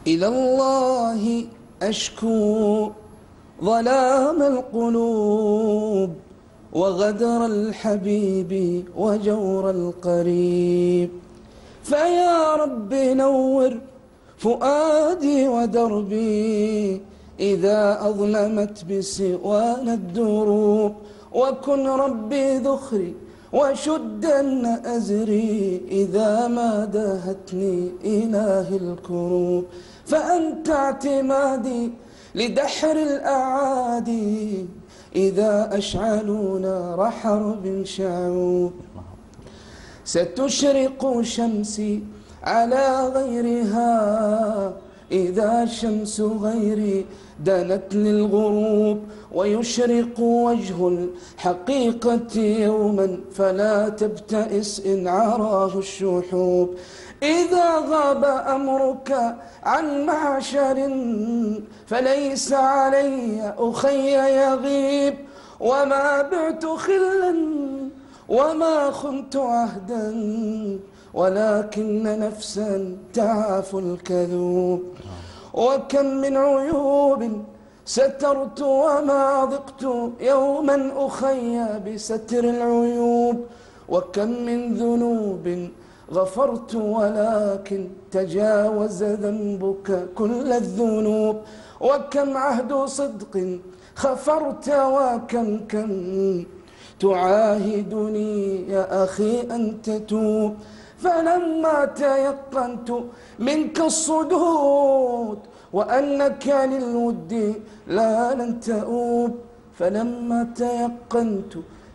إلى الله أشكو ظلام القلوب وغدر الحبيب وجور القريب. فيا رب نور فؤادي ودربي إذا أظلمت بسوانا الدروب، وكن ربي ذخري وشدن أزري إذا ما داهتني إله الكروب. فأنت اعتمادي لدحر الأعادي إذا أشعلوا نار حرب شعوب. ستشرق شمسي على غيرها إذا شمس غيري دنت للغروب، ويشرق وجه الحقيقة يوما فلا تبتئس إن عراه الشحوب. إذا غاب أمرك عن معشر فليس علي أخي يغيب، وما بعت خلا وما خنت عهدا ولكن نفسا تعاف الكذوب. وكم من عيوب سترت وما ضقت يوما أخي بستر العيوب، وكم من ذنوب غفرت ولكن تجاوز ذنبك كل الذنوب. وكم عهد صدق خفرت وكم تعاهدني يا أخي أن تتوب. فلما تيقنت منك الصدود وأنك للود لا لن تؤوب، فلما تيقنت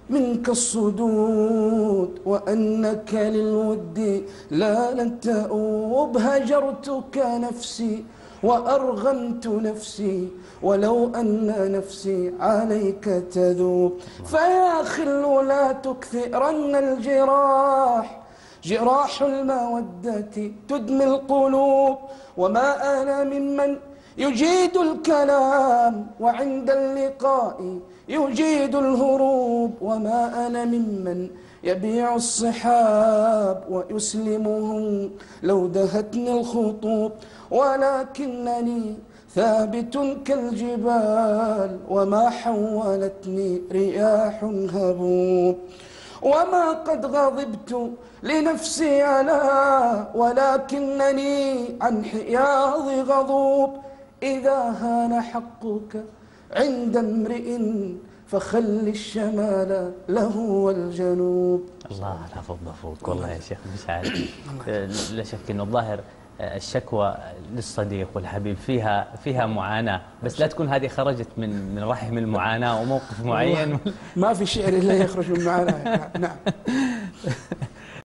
منك الصدود وأنك للود لا لن تؤوب، هجرتك نفسي وأرغمت نفسي ولو أن نفسي عليك تذوب. فيا خل لا تكثرن الجراح، جراح المودة تدمي القلوب. وما أنا ممن يجيد الكلام وعند اللقاء يجيد الهروب، وما أنا ممن يبيع الصحاب ويسلمهم لو دهتني الخطوب، ولكنني ثابت كالجبال وما حولتني رياح هبوب. وما قد غضبت لنفسي ألا ولكنني عن حياض غضوب. إذا هان حقك عند امرئ فخل الشمال له والجنوب. الله لا فض فوق والله يا شيخ مسعد. لا شك انه الظاهر الشكوى للصديق والحبيب فيها معاناة، بس لا تكون هذه خرجت من رحم المعاناة وموقف معين. ما في شعر إلا يخرج من معاناة. نعم.